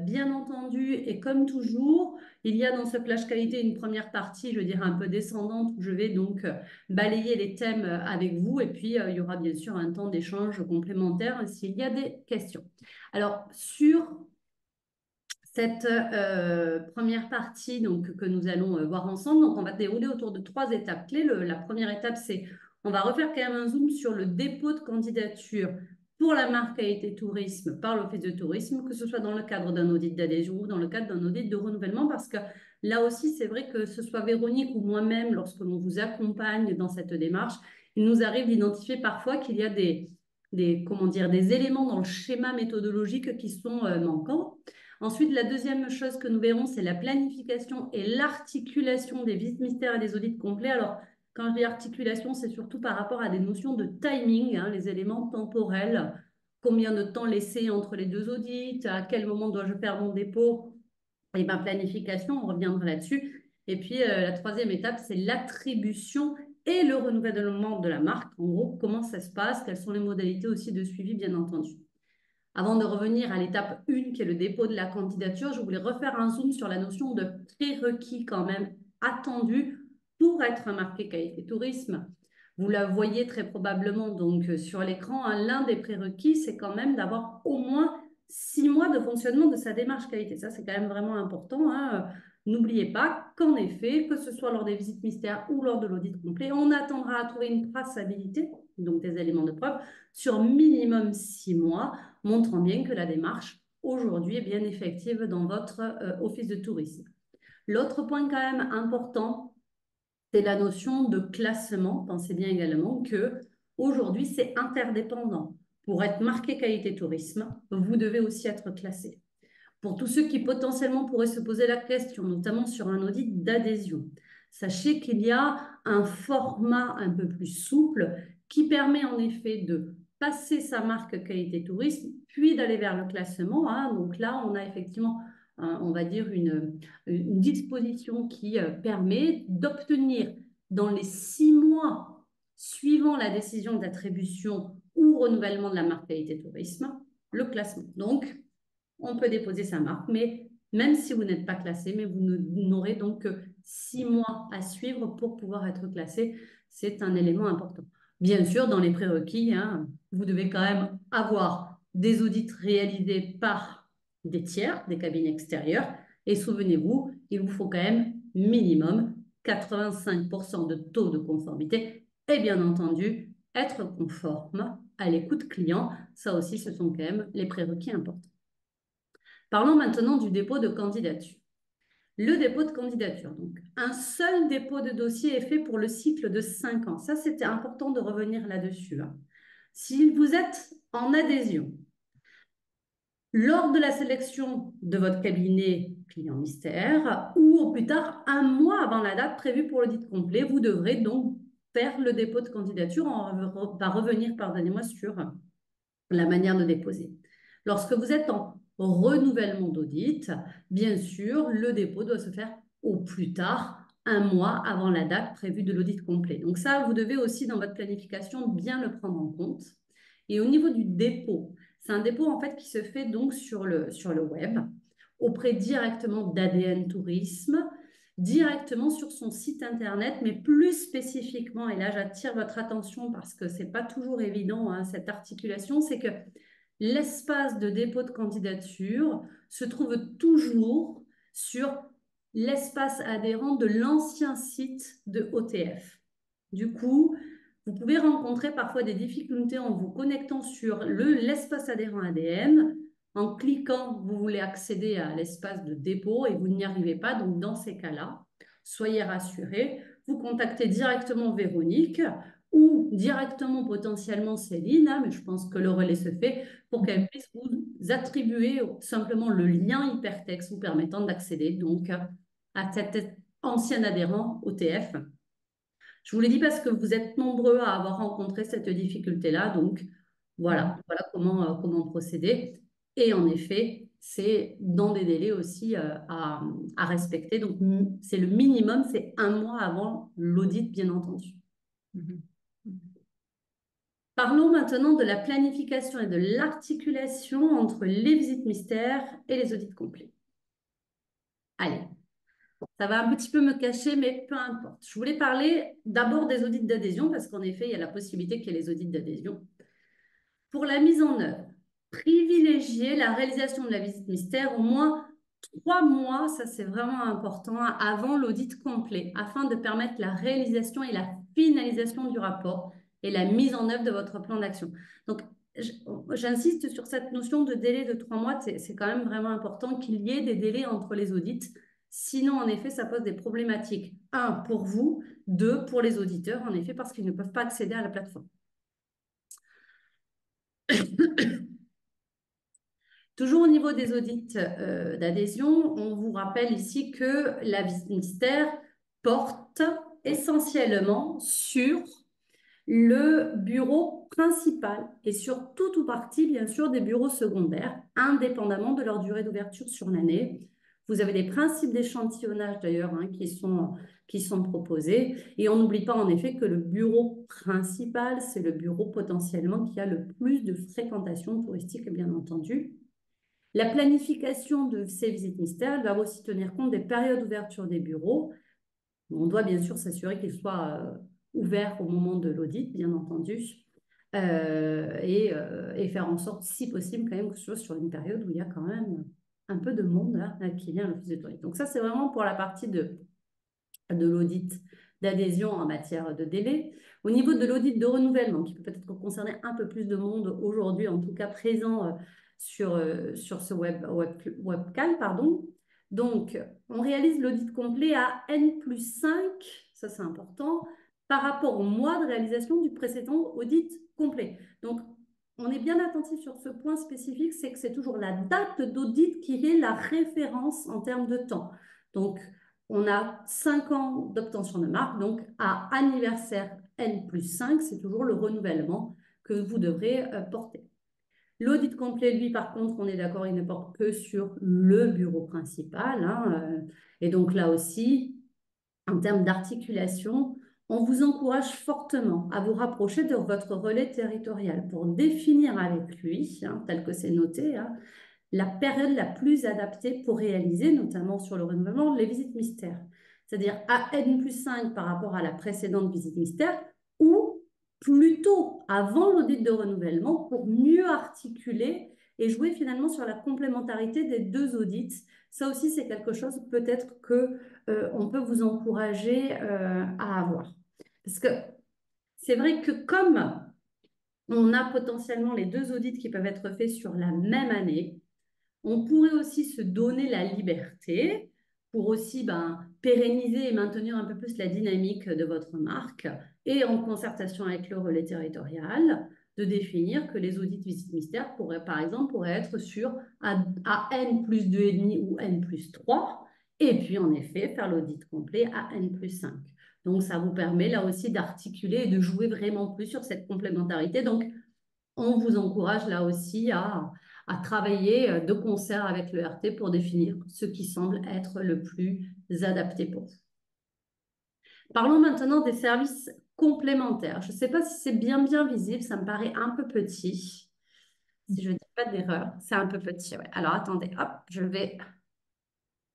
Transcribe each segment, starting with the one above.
bien entendu, et comme toujours, il y a dans ce flash qualité une première partie, je dirais un peu descendante, où je vais donc balayer les thèmes avec vous. Et puis, il y aura bien sûr un temps d'échange complémentaire s'il y a des questions. Alors, sur cette première partie donc, que nous allons voir ensemble, donc on va dérouler autour de 3 étapes clés. La première étape, c'est on va refaire quand même un zoom sur le dépôt de candidature pour la marque qualité tourisme par l'Office de tourisme, que ce soit dans le cadre d'un audit d'adhésion ou dans le cadre d'un audit de renouvellement, parce que là aussi, c'est vrai que ce soit Véronique ou moi-même, lorsque l'on vous accompagne dans cette démarche, il nous arrive d'identifier parfois qu'il y a comment dire, des éléments dans le schéma méthodologique qui sont manquants. Ensuite, la deuxième chose que nous verrons, c'est la planification et l'articulation des visites mystères et des audits complets. Alors, quand je dis articulation, c'est surtout par rapport à des notions de timing, hein, les éléments temporels, combien de temps laisser entre les 2 audits, à quel moment dois-je faire mon dépôt, et bien planification, on reviendra là-dessus. Et puis, la troisième étape, c'est l'attribution et le renouvellement de la marque. En gros, comment ça se passe, quelles sont les modalités aussi de suivi, bien entendu. Avant de revenir à l'étape 1, qui est le dépôt de la candidature, je voulais refaire un zoom sur la notion de prérequis quand même attendu pour être marqué qualité tourisme. Vous la voyez très probablement donc sur l'écran, hein, l'un des prérequis, c'est quand même d'avoir au moins 6 mois de fonctionnement de sa démarche qualité. Ça, c'est quand même vraiment important, hein. N'oubliez pas qu'en effet, que ce soit lors des visites mystères ou lors de l'audit complet, on attendra à trouver une traçabilité, donc des éléments de preuve, sur minimum 6 mois, montrant bien que la démarche aujourd'hui est bien effective dans votre office de tourisme. L'autre point quand même important, c'est la notion de classement. Pensez bien également que aujourd'hui, c'est interdépendant. Pour être marqué qualité tourisme, vous devez aussi être classé. Pour tous ceux qui potentiellement pourraient se poser la question, notamment sur un audit d'adhésion, sachez qu'il y a un format un peu plus souple qui permet en effet de passer sa marque qualité tourisme, puis d'aller vers le classement, hein. Donc là, on a effectivement, on va dire, une disposition qui permet d'obtenir dans les 6 mois suivant la décision d'attribution ou renouvellement de la marque qualité tourisme, le classement. Donc, on peut déposer sa marque, mais même si vous n'êtes pas classé, mais vous n'aurez donc que 6 mois à suivre pour pouvoir être classé. C'est un élément important. Bien sûr, dans les prérequis, hein, vous devez quand même avoir des audits réalisés par des tiers, des cabines extérieures. Et souvenez-vous, il vous faut quand même minimum 85% de taux de conformité et bien entendu être conforme à l'écoute client. Ça aussi, ce sont quand même les prérequis importants. Parlons maintenant du dépôt de candidature. Le dépôt de candidature, donc un seul dépôt de dossier est fait pour le cycle de 5 ans. Ça, c'était important de revenir là-dessus, hein. Si vous êtes en adhésion, lors de la sélection de votre cabinet client mystère ou au plus tard 1 mois avant la date prévue pour l'audit complet, vous devrez donc faire le dépôt de candidature. On va revenir, pardonnez-moi, sur la manière de déposer. Lorsque vous êtes en renouvellement d'audit, bien sûr, le dépôt doit se faire au plus tard 1 mois avant la date prévue de l'audit complet. Donc ça, vous devez aussi dans votre planification bien le prendre en compte. Et au niveau du dépôt, c'est un dépôt en fait qui se fait donc sur le web, auprès directement d'ADN Tourisme, directement sur son site internet, mais plus spécifiquement, et là j'attire votre attention parce que c'est pas toujours évident, hein, cette articulation, c'est que l'espace de dépôt de candidature se trouve toujours sur l'espace adhérent de l'ancien site de OTF. Du coup, vous pouvez rencontrer parfois des difficultés en vous connectant sur l'espace adhérent ADN. En cliquant, vous voulez accéder à l'espace de dépôt et vous n'y arrivez pas. Donc, dans ces cas-là, soyez rassurés. Vous contactez directement Véronique ou directement potentiellement Céline, hein, mais je pense que le relais se fait pour qu'elle puisse vous attribuer simplement le lien hypertexte vous permettant d'accéder donc à cet ancien adhérent OTF. Je vous l'ai dit parce que vous êtes nombreux à avoir rencontré cette difficulté-là, donc voilà comment procéder. Et en effet, c'est dans des délais aussi à respecter. Donc, c'est le minimum, c'est 1 mois avant l'audit, bien entendu. Mhm. Parlons maintenant de la planification et de l'articulation entre les visites mystères et les audits complets. Allez, ça va un petit peu me cacher, mais peu importe. Je voulais parler d'abord des audits d'adhésion, parce qu'en effet, il y a la possibilité qu'il y ait les audits d'adhésion. Pour la mise en œuvre, privilégier la réalisation de la visite mystère au moins 3 mois, ça c'est vraiment important, avant l'audit complet, afin de permettre la réalisation et la finalisation du rapport et la mise en œuvre de votre plan d'action. Donc, j'insiste sur cette notion de délai de 3 mois, c'est quand même vraiment important qu'il y ait des délais entre les audits. Sinon, en effet, ça pose des problématiques. Un, pour vous. Deux, pour les auditeurs, en effet, parce qu'ils ne peuvent pas accéder à la plateforme. Toujours au niveau des audits d'adhésion, on vous rappelle ici que la visite mystère porte essentiellement sur le bureau principal et sur tout ou partie, bien sûr, des bureaux secondaires, indépendamment de leur durée d'ouverture sur l'année. Vous avez des principes d'échantillonnage d'ailleurs qui sont proposés. Et on n'oublie pas en effet que le bureau principal, c'est le bureau potentiellement qui a le plus de fréquentation touristique, bien entendu. La planification de ces visites mystères doit aussi tenir compte des périodes d'ouverture des bureaux. On doit bien sûr s'assurer qu'ils soient ouverts au moment de l'audit, bien entendu, et faire en sorte, si possible, quand même que ce soit sur une période où il y a quand même un peu de monde là, qui vient à l'office de tourisme. Donc ça, c'est vraiment pour la partie de l'audit d'adhésion en matière de délai. Au niveau de l'audit de renouvellement, qui peut peut-être concerner un peu plus de monde aujourd'hui, en tout cas présent sur ce webcam, pardon. Donc, on réalise l'audit complet à N+5, ça c'est important, par rapport au mois de réalisation du précédent audit complet. Donc, on est bien attentif sur ce point spécifique, c'est que c'est toujours la date d'audit qui est la référence en termes de temps. Donc, on a 5 ans d'obtention de marque, donc à anniversaire N+5, c'est toujours le renouvellement que vous devrez porter. L'audit complet, lui, par contre, on est d'accord, il ne porte que sur le bureau principal. Et donc là aussi, en termes d'articulation, on vous encourage fortement à vous rapprocher de votre relais territorial pour définir avec lui, tel que c'est noté, la période la plus adaptée pour réaliser, notamment sur le renouvellement, les visites mystères. C'est-à-dire à N+5 par rapport à la précédente visite mystère ou plutôt avant l'audit de renouvellement pour mieux articuler et jouer finalement sur la complémentarité des deux audits. Ça aussi, c'est quelque chose peut-être que on peut vous encourager à avoir. Parce que c'est vrai que comme on a potentiellement les deux audits qui peuvent être faits sur la même année, on pourrait aussi se donner la liberté pour aussi pérenniser et maintenir un peu plus la dynamique de votre marque et en concertation avec le relais territorial, de définir que les audits visites mystères pourraient, par exemple, pourraient être sur à N+2,5 ou N+3 et puis en effet faire l'audit complet à N+5. Donc ça vous permet là aussi d'articuler et de jouer vraiment plus sur cette complémentarité. Donc on vous encourage là aussi à travailler de concert avec le RT pour définir ce qui semble être le plus adapté pour vous. Parlons maintenant des services complémentaires. Je ne sais pas si c'est bien visible, ça me paraît un peu petit. Si je ne dis pas d'erreur, c'est un peu petit. Ouais. Alors attendez, hop, je vais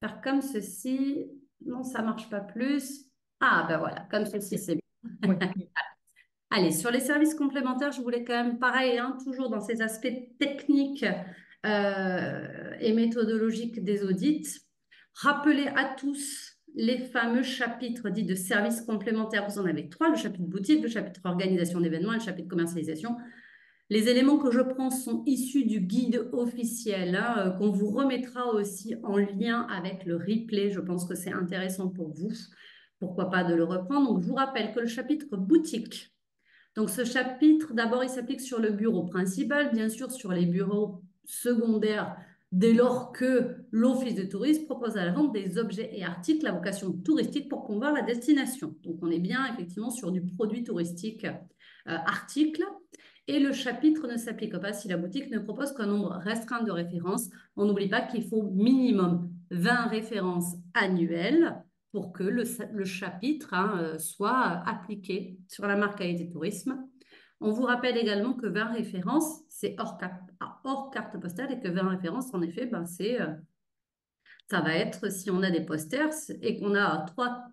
faire comme ceci. Non, ça ne marche pas plus. Ah ben voilà, comme ceci, c'est bien. Allez, sur les services complémentaires, je voulais quand même, pareil, toujours dans ces aspects techniques et méthodologiques des audits, rappeler à tous les fameux chapitres dits de services complémentaires. Vous en avez 3, le chapitre boutique, le chapitre organisation d'événements et le chapitre commercialisation. Les éléments que je prends sont issus du guide officiel qu'on vous remettra aussi en lien avec le replay. Je pense que c'est intéressant pour vous. Pourquoi pas de le reprendre. Donc, je vous rappelle que le chapitre boutique, donc, ce chapitre, d'abord, il s'applique sur le bureau principal, bien sûr, sur les bureaux secondaires, dès lors que l'Office de tourisme propose à la vente des objets et articles à vocation touristique pour promouvoir la destination. Donc, on est bien effectivement sur du produit touristique article. Et le chapitre ne s'applique pas si la boutique ne propose qu'un nombre restreint de références. On n'oublie pas qu'il faut minimum 20 références annuelles pour que le chapitre soit appliqué sur la marque qualité tourisme. On vous rappelle également que 20 références, c'est hors carte postale et que 20 références, en effet, ben, ça va être, si on a des posters et qu'on a 3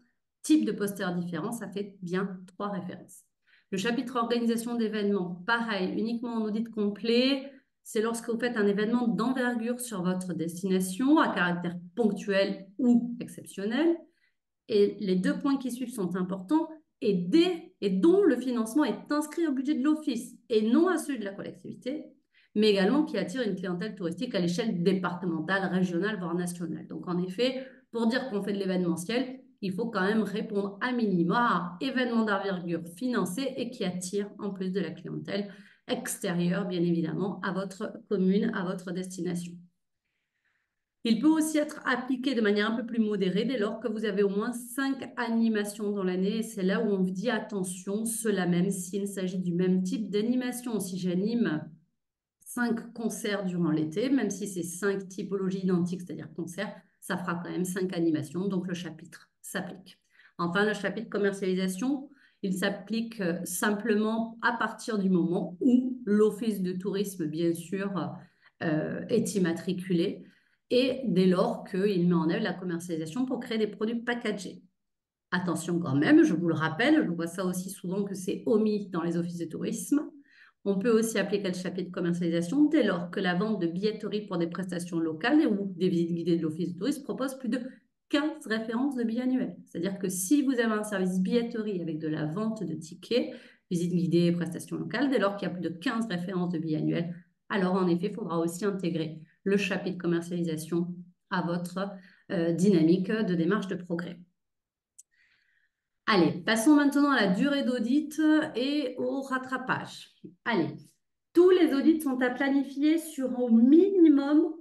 types de posters différents, ça fait bien 3 références. Le chapitre organisation d'événements, pareil, uniquement en audit complet, c'est lorsque vous faites un événement d'envergure sur votre destination à caractère ponctuel ou exceptionnel. Et les 2 points qui suivent sont importants et dont le financement est inscrit au budget de l'office et non à celui de la collectivité, mais également qui attire une clientèle touristique à l'échelle départementale, régionale, voire nationale. Donc en effet, pour dire qu'on fait de l'événementiel, il faut quand même répondre à minima à événements d'envergure financés et qui attirent en plus de la clientèle extérieure, bien évidemment, à votre commune, à votre destination. Il peut aussi être appliqué de manière un peu plus modérée dès lors que vous avez au moins 5 animations dans l'année. Et c'est là où on vous dit attention, cela même s'il s'agit du même type d'animation. Si j'anime 5 concerts durant l'été, même si c'est 5 typologies identiques, c'est-à-dire concerts, ça fera quand même 5 animations. Donc le chapitre s'applique. Enfin, le chapitre commercialisation, il s'applique simplement à partir du moment où l'office de tourisme, bien sûr, est immatriculé et dès lors qu'il met en œuvre la commercialisation pour créer des produits packagés. Attention quand même, je vous le rappelle, je vois ça aussi souvent que c'est omis dans les offices de tourisme. On peut aussi appliquer le chapitre de commercialisation dès lors que la vente de billetterie pour des prestations locales ou des visites guidées de l'office de tourisme propose plus de 15 références de billets annuels. C'est-à-dire que si vous avez un service billetterie avec de la vente de tickets, visites guidées, prestations locales, dès lors qu'il y a plus de 15 références de billets annuels, alors en effet, il faudra aussi intégrer le chapitre commercialisation à votre dynamique de démarche de progrès. Allez, passons maintenant à la durée d'audit et au rattrapage. Allez, tous les audits sont à planifier sur au minimum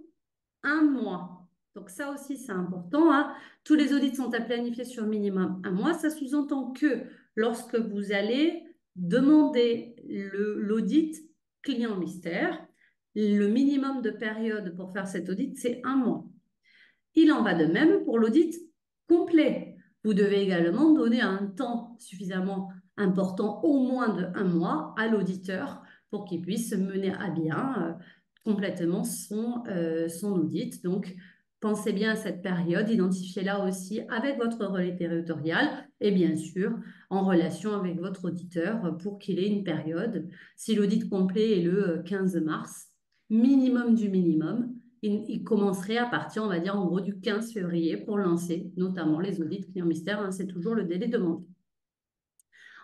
1 mois. Donc ça aussi, c'est important, hein. Tous les audits sont à planifier sur minimum 1 mois. Ça sous-entend que lorsque vous allez demander l'audit client mystère, le minimum de période pour faire cet audit, c'est 1 mois. Il en va de même pour l'audit complet. Vous devez également donner un temps suffisamment important, au moins de 1 mois, à l'auditeur pour qu'il puisse mener à bien complètement son audit. Donc, pensez bien à cette période, identifiez-la aussi avec votre relais territorial et bien sûr en relation avec votre auditeur pour qu'il ait une période. Si l'audit complet est le 15 mars, minimum du minimum, il commencerait à partir, on va dire, en gros, du 15 février pour lancer notamment les audits clients mystères, hein, c'est toujours le délai demandé.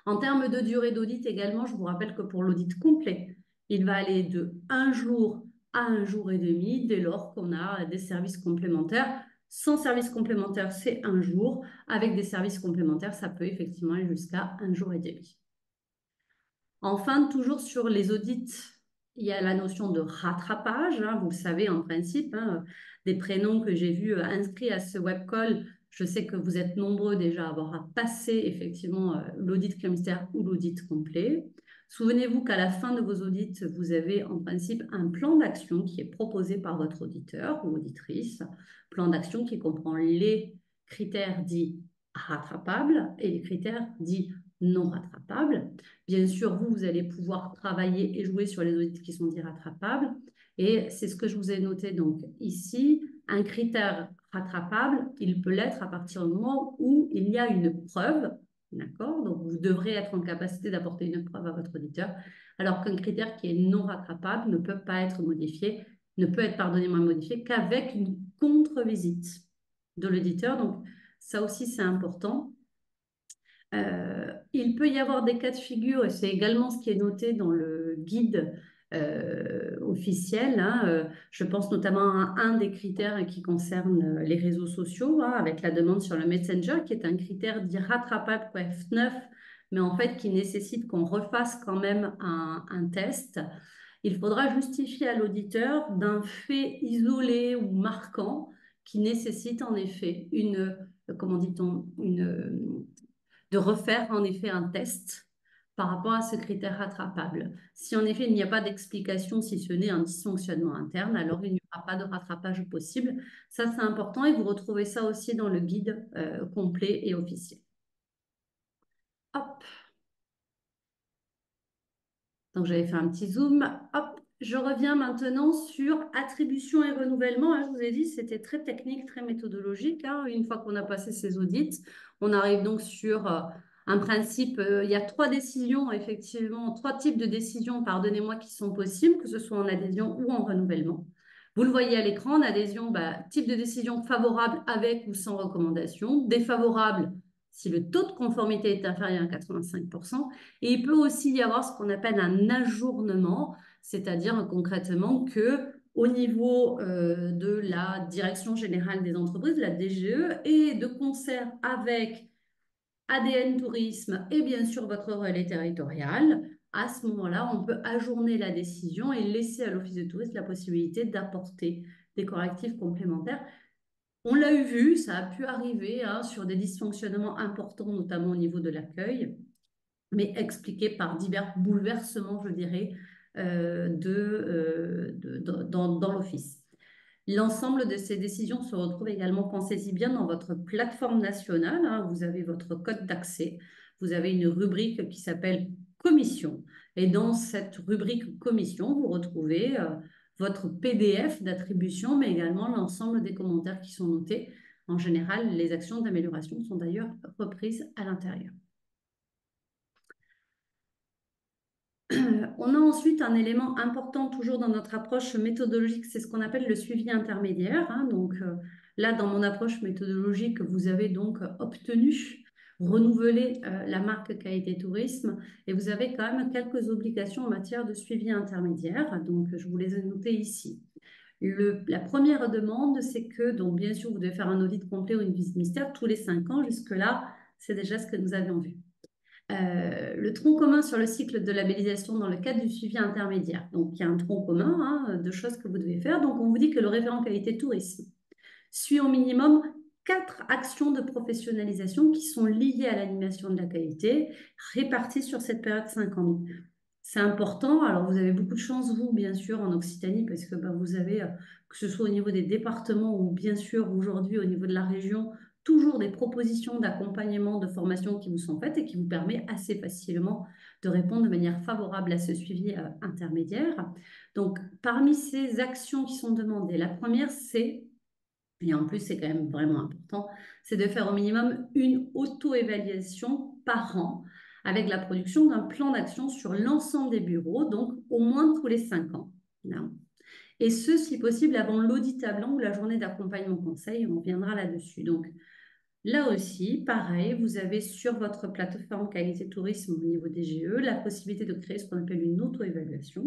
En termes de durée d'audit également, je vous rappelle que pour l'audit complet, il va aller de 1 jour à 1 jour et demi dès lors qu'on a des services complémentaires. Sans service complémentaire, c'est 1 jour. Avec des services complémentaires, ça peut effectivement aller jusqu'à 1 jour et demi. Enfin, toujours sur les audits, il y a la notion de rattrapage, hein, vous le savez en principe, hein, des prénoms que j'ai vus inscrits à ce webcall. Je sais que vous êtes nombreux déjà à avoir passé effectivement l'audit client mystère ou l'audit complet. Souvenez-vous qu'à la fin de vos audits, vous avez en principe un plan d'action qui est proposé par votre auditeur ou auditrice, plan d'action qui comprend les critères dits rattrapables et les critères dits non rattrapables. Bien sûr, vous allez pouvoir travailler et jouer sur les audits qui sont dits rattrapables. Et c'est ce que je vous ai noté donc ici. Un critère rattrapable, il peut l'être à partir du moment où il y a une preuve, d'accord? Donc, vous devrez être en capacité d'apporter une preuve à votre auditeur, alors qu'un critère qui est non rattrapable ne peut pas être modifié, ne peut être, pardonnez-moi, modifié qu'avec une contre-visite de l'auditeur. Donc, ça aussi, c'est important. Il peut y avoir des cas de figure, et c'est également ce qui est noté dans le guide officiel, hein. Je pense notamment à un des critères qui concerne les réseaux sociaux, hein, avec la demande sur le Messenger, qui est un critère dit rattrapable F9, mais en fait qui nécessite qu'on refasse quand même un test. Il faudra justifier à l'auditeur d'un fait isolé ou marquant qui nécessite en effet comment dit-on, de refaire en effet un test par rapport à ce critère rattrapable. Si en effet il n'y a pas d'explication, si ce n'est un dysfonctionnement interne, alors il n'y aura pas de rattrapage possible. Ça, c'est important et vous retrouvez ça aussi dans le guide complet et officiel. Hop. Donc, j'avais fait un petit zoom. Hop, je reviens maintenant sur attribution et renouvellement. Hein, je vous ai dit, c'était très technique, très méthodologique. Hein. Une fois qu'on a passé ces audits, on arrive donc sur un principe. Il y a trois décisions, effectivement, trois types de décisions, pardonnez-moi, qui sont possibles, que ce soit en adhésion ou en renouvellement. Vous le voyez à l'écran, en adhésion, bah, type de décision favorable avec ou sans recommandation, défavorable si le taux de conformité est inférieur à 85%. Et il peut aussi y avoir ce qu'on appelle un ajournement, c'est-à-dire concrètement que au niveau de la Direction générale des entreprises, la DGE, et de concert avec ADN Tourisme et bien sûr votre relais territorial, à ce moment-là, on peut ajourner la décision et laisser à l'Office de tourisme la possibilité d'apporter des correctifs complémentaires. On l'a eu vu, ça a pu arriver hein, sur des dysfonctionnements importants, notamment au niveau de l'accueil, mais expliqués par divers bouleversements, je dirais, dans l'Office. L'ensemble de ces décisions se retrouve également, pensez-y bien, dans votre plateforme nationale. Hein. Vous avez votre code d'accès, vous avez une rubrique qui s'appelle Commission. Et dans cette rubrique Commission, vous retrouvez votre PDF d'attribution, mais également l'ensemble des commentaires qui sont notés. En général, les actions d'amélioration sont d'ailleurs reprises à l'intérieur. On a ensuite un élément important toujours dans notre approche méthodologique, c'est ce qu'on appelle le suivi intermédiaire. Hein. Donc là, dans mon approche méthodologique, vous avez donc obtenu, renouvelé la marque Qualité Tourisme et vous avez quand même quelques obligations en matière de suivi intermédiaire. Donc je vous les ai notées ici. La première demande, c'est que, donc bien sûr, vous devez faire un audit complet ou une visite mystère tous les 5 ans. Jusque-là, c'est déjà ce que nous avions vu. Le tronc commun sur le cycle de labellisation dans le cadre du suivi intermédiaire. Donc, il y a un tronc commun hein, de choses que vous devez faire. Donc, on vous dit que le référent qualité tourisme suit au minimum 4 actions de professionnalisation qui sont liées à l'animation de la qualité, réparties sur cette période 5 ans. C'est important. Alors, vous avez beaucoup de chance, vous, bien sûr, en Occitanie, parce que bah, vous avez, que ce soit au niveau des départements ou bien sûr aujourd'hui au niveau de la région, toujours des propositions d'accompagnement, de formation qui vous sont faites et qui vous permet assez facilement de répondre de manière favorable à ce suivi intermédiaire. Donc, parmi ces actions qui sont demandées, la première, c'est, et en plus c'est quand même vraiment important, c'est de faire au minimum une auto-évaluation par an avec la production d'un plan d'action sur l'ensemble des bureaux, donc au moins tous les 5 ans. Non. Et ce, si possible, avant l'audit à blanc ou la journée d'accompagnement conseil, on reviendra là-dessus. Donc, là aussi, pareil, vous avez sur votre plateforme qualité tourisme au niveau des GE la possibilité de créer ce qu'on appelle une auto-évaluation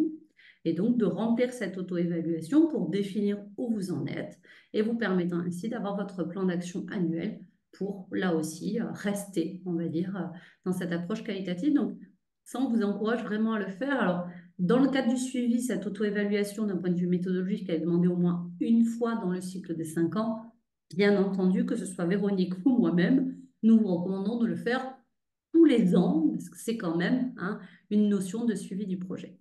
et donc de remplir cette auto-évaluation pour définir où vous en êtes et vous permettant ainsi d'avoir votre plan d'action annuel pour, là aussi, rester, on va dire, dans cette approche qualitative. Donc, ça, on vous encourage vraiment à le faire. Alors, dans le cadre du suivi, cette auto-évaluation, d'un point de vue méthodologique, elle est demandée au moins une fois dans le cycle des 5 ans. Bien entendu, que ce soit Véronique ou moi-même, nous vous recommandons de le faire tous les ans, parce que c'est quand même hein, une notion de suivi du projet.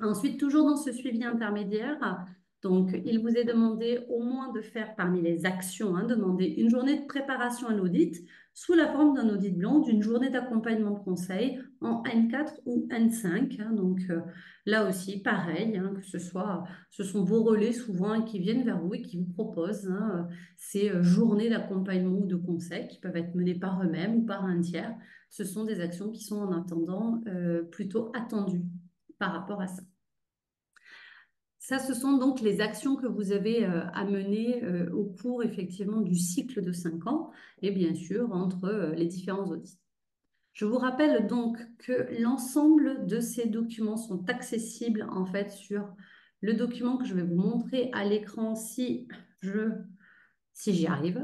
Ensuite, toujours dans ce suivi intermédiaire, donc il vous est demandé au moins de faire parmi les actions, hein, demander une journée de préparation à l'audit sous la forme d'un audit blanc, d'une journée d'accompagnement de conseil en N4 ou N5. Hein, donc là aussi, pareil, hein, que ce sont vos relais souvent qui viennent vers vous et qui vous proposent hein, ces journées d'accompagnement ou de conseil qui peuvent être menées par eux-mêmes ou par un tiers. Ce sont des actions qui sont en attendant plutôt attendues par rapport à ça. Ça, ce sont donc les actions que vous avez à mener au cours effectivement du cycle de 5 ans et bien sûr entre les différents audits. Je vous rappelle donc que l'ensemble de ces documents sont accessibles en fait sur le document que je vais vous montrer à l'écran si j'y arrive.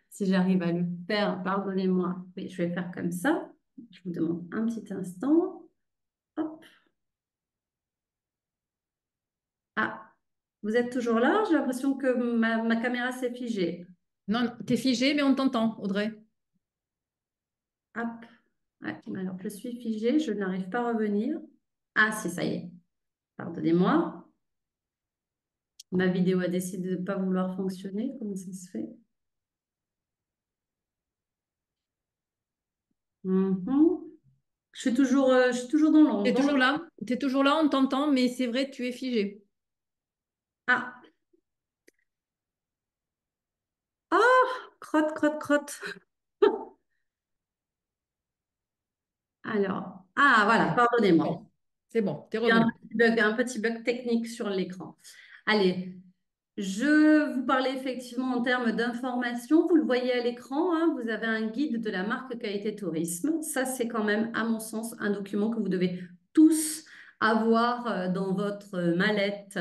Si j'arrive à le faire, pardonnez-moi, mais je vais faire comme ça. Je vous demande un petit instant. Hop. Ah, vous êtes toujours là? J'ai l'impression que ma caméra s'est figée. Non, t'es figé, mais on t'entend, Audrey. Hop. Ouais, alors, je suis figée, je n'arrive pas à revenir. Ah, si, ça y est. Pardonnez-moi. Ma vidéo a décidé de ne pas vouloir fonctionner. Comment ça se fait? Mhm. Je suis toujours dans Tu l'ombre. es toujours là? Tu es toujours là, on t'entend, mais c'est vrai, tu es figé. Ah, oh, crotte, crotte, crotte. Alors, ah, voilà, Ouais. pardonnez-moi. Bon, c'est bon, tu es Il y a revenu. un petit bug technique sur l'écran. Allez, je vous parlais effectivement en termes d'information. Vous le voyez à l'écran, hein, vous avez un guide de la marque qualité tourisme. Ça, c'est quand même, à mon sens, un document que vous devez tous avoir dans votre mallette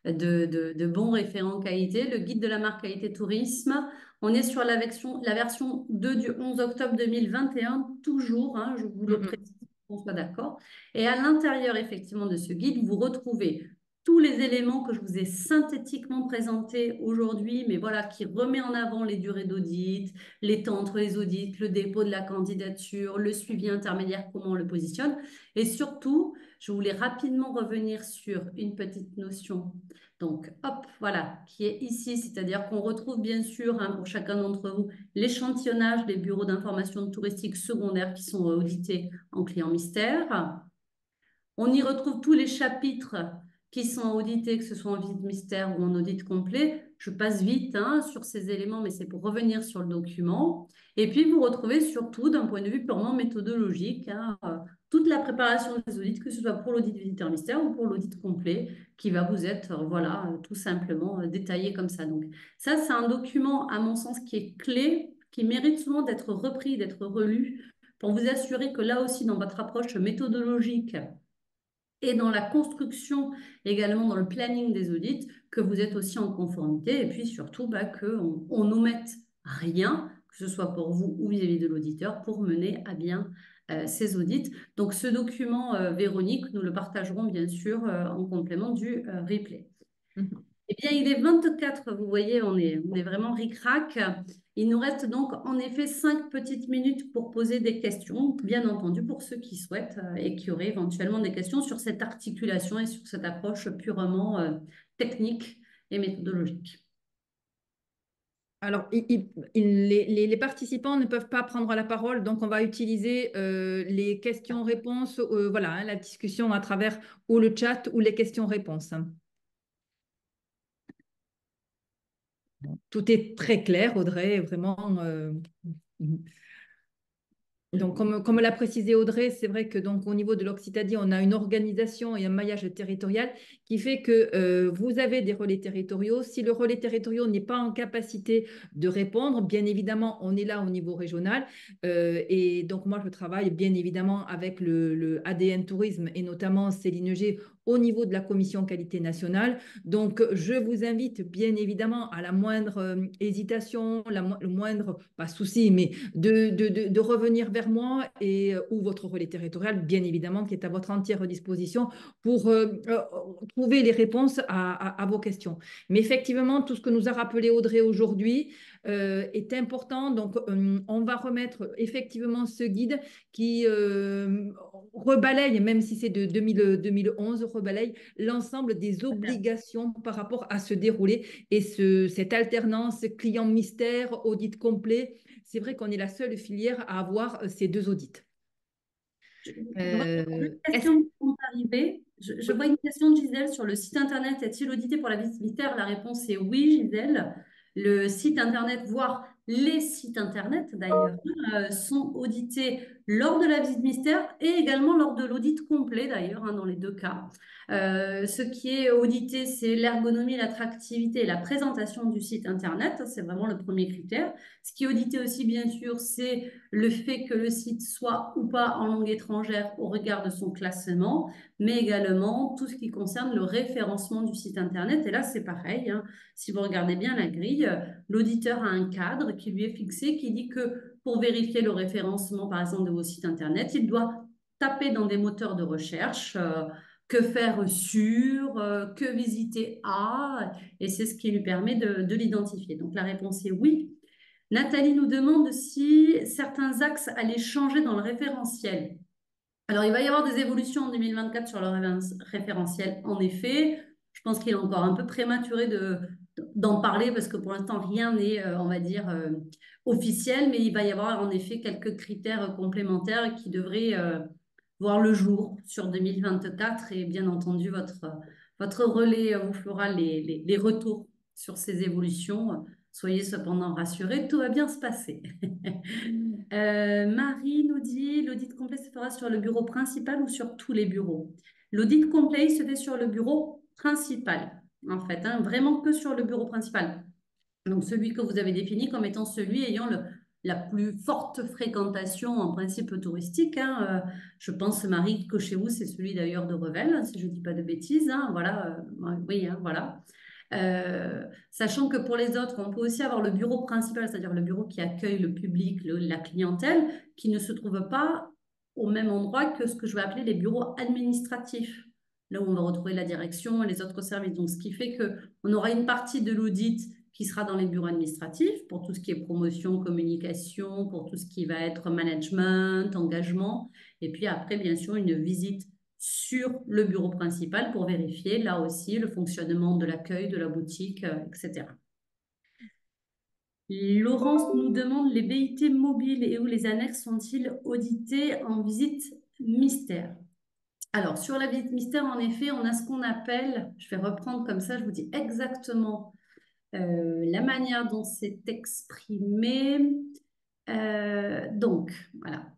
de bons référents qualité. Le guide de la marque qualité tourisme. On est sur la version 2 du 11 octobre 2021, toujours, hein, je vous le Mhm, précise, qu'on soit d'accord. Et à l'intérieur, effectivement, de ce guide, vous retrouvez tous les éléments que je vous ai synthétiquement présentés aujourd'hui, mais voilà, qui remet en avant les durées d'audit, les temps entre les audits, le dépôt de la candidature, le suivi intermédiaire, comment on le positionne. Et surtout, je voulais rapidement revenir sur une petite notion. Donc, hop, voilà, qui est ici, c'est-à-dire qu'on retrouve bien sûr, hein, pour chacun d'entre vous, l'échantillonnage des bureaux d'information touristique secondaires qui sont audités en client mystère. On y retrouve tous les chapitres qui sont audités, que ce soit en visite mystère ou en audit complet. Je passe vite hein, sur ces éléments, mais c'est pour revenir sur le document. Et puis, vous retrouvez surtout, d'un point de vue purement méthodologique, hein, toute la préparation des audits, que ce soit pour l'audit visiteur mystère ou pour l'audit complet, qui va vous être, voilà, tout simplement détaillé comme ça. Donc, ça, c'est un document, à mon sens, qui est clé, qui mérite souvent d'être repris, d'être relu, pour vous assurer que là aussi, dans votre approche méthodologique, et dans la construction, également dans le planning des audits, que vous êtes aussi en conformité et puis surtout bah, qu'on n'omette rien, que ce soit pour vous ou vis-à-vis de l'auditeur, pour mener à bien ces audits. Donc ce document, Véronique, nous le partagerons bien sûr en complément du replay. mhm. Eh bien, il est 24, vous voyez, on est vraiment ric-rac. Il nous reste donc en effet 5 petites minutes pour poser des questions, bien entendu pour ceux qui souhaitent et qui auraient éventuellement des questions sur cette articulation et sur cette approche purement technique et méthodologique. Alors, les participants ne peuvent pas prendre la parole, donc on va utiliser les questions-réponses, voilà, hein, la discussion à travers ou le chat ou les questions-réponses. Tout est très clair, Audrey, vraiment. Donc, comme l'a précisé Audrey, c'est vrai que donc au niveau de l'Occitanie, on a une organisation et un maillage territorial qui fait que vous avez des relais territoriaux. Si le relais territorial n'est pas en capacité de répondre, bien évidemment, on est là au niveau régional. Et donc, moi, je travaille bien évidemment avec le ADN Tourisme et notamment Céline G au niveau de la commission qualité nationale. Donc, je vous invite bien évidemment à la moindre hésitation, le moindre, pas souci, mais de revenir vers moi et, ou votre relais territorial, bien évidemment, qui est à votre entière disposition pour trouver les réponses à vos questions. Mais effectivement, tout ce que nous a rappelé Audrey aujourd'hui est important. Donc, on va remettre effectivement ce guide qui rebalaye, même si c'est de 2011, rebalaye l'ensemble des obligations par rapport à se dérouler et cette alternance client mystère, audit complet, c'est vrai qu'on est la seule filière à avoir ces deux audits. Je vois deux Est-ce questions qui sont arrivées. Je vois une question de Gisèle sur le site internet. Est-il audité pour la visite mystère? La réponse est oui, Gisèle. Le site internet, voire les sites internet d'ailleurs, sont audités lors de la visite mystère et également lors de l'audit complet d'ailleurs, hein, dans les deux cas. Ce qui est audité, c'est l'ergonomie, l'attractivité et la présentation du site internet. C'est vraiment le premier critère. Ce qui est audité aussi, bien sûr, c'est le fait que le site soit ou pas en langue étrangère au regard de son classement, mais également tout ce qui concerne le référencement du site internet. Et là, c'est pareil, hein. Si vous regardez bien la grille, l'auditeur a un cadre qui lui est fixé qui dit que pour vérifier le référencement, par exemple, de vos sites internet, il doit taper dans des moteurs de recherche. Que faire sur, que visiter à, et c'est ce qui lui permet de l'identifier. Donc la réponse est oui. Nathalie nous demande si certains axes allaient changer dans le référentiel. Alors, il va y avoir des évolutions en 2024 sur le référentiel, en effet. Je pense qu'il est encore un peu prématuré d'en parler parce que pour l'instant, rien n'est, on va dire, officiel, mais il va y avoir en effet quelques critères complémentaires qui devraient voir le jour sur 2024 et bien entendu, votre relais vous fera les retours sur ces évolutions. Soyez cependant rassurés, tout va bien se passer. Marie nous dit, l'audit complet se fera sur le bureau principal ou sur tous les bureaux? L'audit complet il se fait sur le bureau principal, en fait, hein, vraiment que sur le bureau principal. Donc, celui que vous avez défini comme étant celui ayant la plus forte fréquentation en principe touristique, hein. Je pense, Marie, que chez vous, c'est celui d'ailleurs de Revel, hein, si je ne dis pas de bêtises, hein, voilà, oui, hein, voilà. Sachant que pour les autres, on peut aussi avoir le bureau principal, c'est-à-dire le bureau qui accueille le public, la clientèle, qui ne se trouve pas au même endroit que ce que je vais appeler les bureaux administratifs, là où on va retrouver la direction et les autres services. Donc, ce qui fait qu'on aura une partie de l'audit qui sera dans les bureaux administratifs pour tout ce qui est promotion, communication, pour tout ce qui va être management, engagement. Et puis après, bien sûr, une visite sur le bureau principal pour vérifier là aussi le fonctionnement de l'accueil, de la boutique, etc. Laurence nous demande les BIT mobiles et où les annexes sont-ils audités en visite mystère? Alors, sur la visite mystère, en effet, on a ce qu'on appelle, je vais reprendre comme ça, je vous dis exactement la manière dont c'est exprimé. Donc, voilà.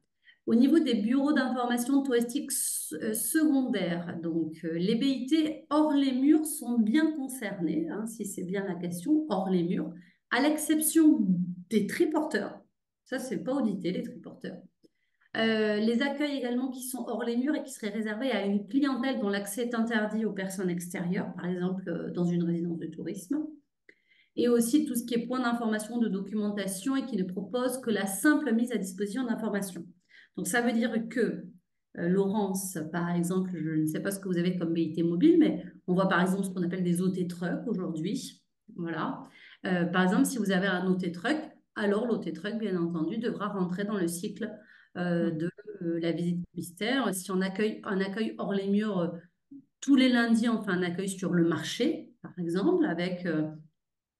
Au niveau des bureaux d'information touristique secondaires, donc les BIT hors les murs sont bien concernés, hein, si c'est bien la question, hors les murs, à l'exception des triporteurs. Ça, c'est pas audité, les triporteurs. Les accueils également qui sont hors les murs et qui seraient réservés à une clientèle dont l'accès est interdit aux personnes extérieures, par exemple dans une résidence de tourisme. Et aussi tout ce qui est point d'information, de documentation et qui ne propose que la simple mise à disposition d'informations. Donc, ça veut dire que Laurence, par exemple, je ne sais pas ce que vous avez comme BIT mobile, mais on voit par exemple ce qu'on appelle des OT trucks aujourd'hui. Voilà. Par exemple, si vous avez un OT truck, alors l'OT truck, bien entendu, devra rentrer dans le cycle de la visite mystère. Si on accueille un accueil hors les murs, tous les lundis, on fait un accueil sur le marché, par exemple, avec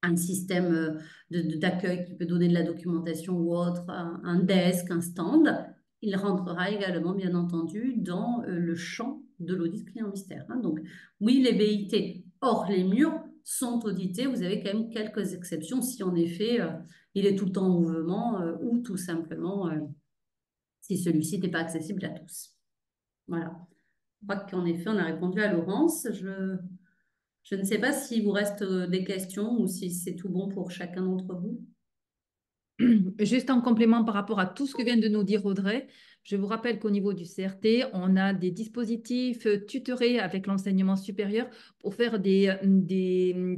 un système d'accueil qui peut donner de la documentation ou autre, un desk, un stand, il rentrera également, bien entendu, dans le champ de l'audit client mystère, hein. Donc, oui, les BIT hors les murs sont audités. Vous avez quand même quelques exceptions si, en effet, il est tout le temps en mouvement ou tout simplement si celui-ci n'est pas accessible à tous. Voilà. Je crois qu'en effet, on a répondu à Laurence. Je ne sais pas s'il vous reste des questions ou si c'est tout bon pour chacun d'entre vous. Juste en complément par rapport à tout ce que vient de nous dire Audrey, je vous rappelle qu'au niveau du CRT, on a des dispositifs tutorés avec l'enseignement supérieur pour faire des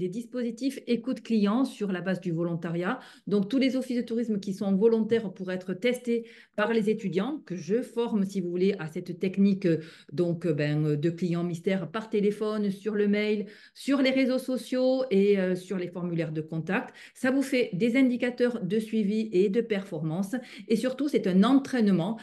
dispositifs écoute client sur la base du volontariat. Donc, tous les offices de tourisme qui sont volontaires pour être testés par les étudiants, que je forme, si vous voulez, à cette technique de client mystère par téléphone, sur le mail, sur les réseaux sociaux et sur les formulaires de contact. Ça vous fait des indicateurs de suivi et de performance. Et surtout, c'est un entraînement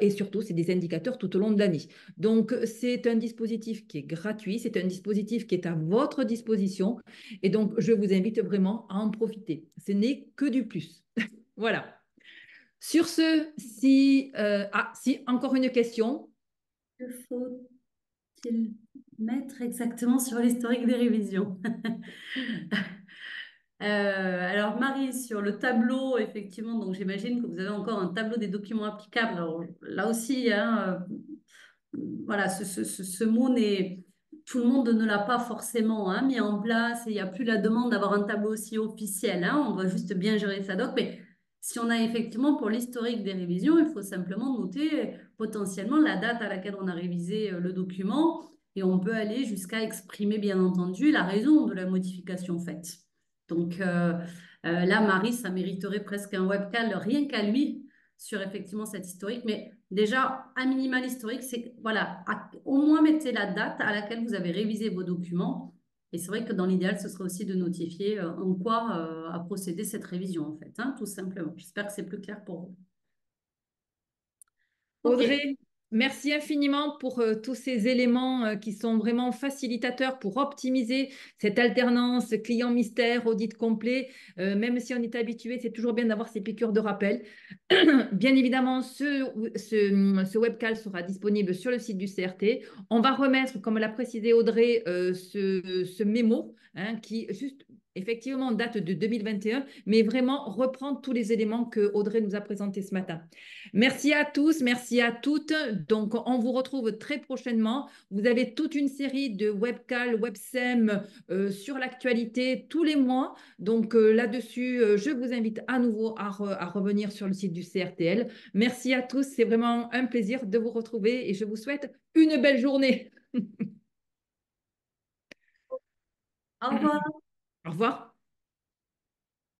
et surtout, c'est des indicateurs tout au long de l'année. Donc, c'est un dispositif qui est gratuit, c'est un dispositif qui est à votre disposition. Et donc, je vous invite vraiment à en profiter. Ce n'est que du plus. Voilà. Sur ce, si encore une question. Que faut-il mettre exactement sur l'historique des révisions? Alors Marie, sur le tableau, effectivement, donc j'imagine que vous avez encore un tableau des documents applicables. Alors, là aussi, hein, voilà, ce mot n'est, tout le monde ne l'a pas forcément hein, mis en place et il n'y a plus la demande d'avoir un tableau aussi officiel, hein, on doit juste bien gérer sa doc. Mais si on a effectivement pour l'historique des révisions, il faut simplement noter potentiellement la date à laquelle on a révisé le document et on peut aller jusqu'à exprimer bien entendu la raison de la modification faite. Donc là, Marie, ça mériterait presque un webcam rien qu'à lui sur effectivement cette historique. Mais déjà, un minimal historique, c'est voilà, au moins mettez la date à laquelle vous avez révisé vos documents. Et c'est vrai que dans l'idéal, ce serait aussi de notifier en quoi a procédé cette révision, en fait, hein, tout simplement. J'espère que c'est plus clair pour vous. OK. Audrey, Merci infiniment pour tous ces éléments qui sont vraiment facilitateurs pour optimiser cette alternance client mystère, audit complet. Même si on est habitué, c'est toujours bien d'avoir ces piqûres de rappel. Bien évidemment, ce webcall sera disponible sur le site du CRT. On va remettre, comme l'a précisé Audrey, ce mémo hein, qui juste effectivement date de 2021, mais vraiment reprendre tous les éléments que Audrey nous a présentés ce matin. Merci à tous, merci à toutes. Donc, on vous retrouve très prochainement. Vous avez toute une série de webcalls, websem sur l'actualité tous les mois. Donc, là-dessus, je vous invite à nouveau à revenir sur le site du CRTL. Merci à tous. C'est vraiment un plaisir de vous retrouver et je vous souhaite une belle journée. Au revoir. Au revoir.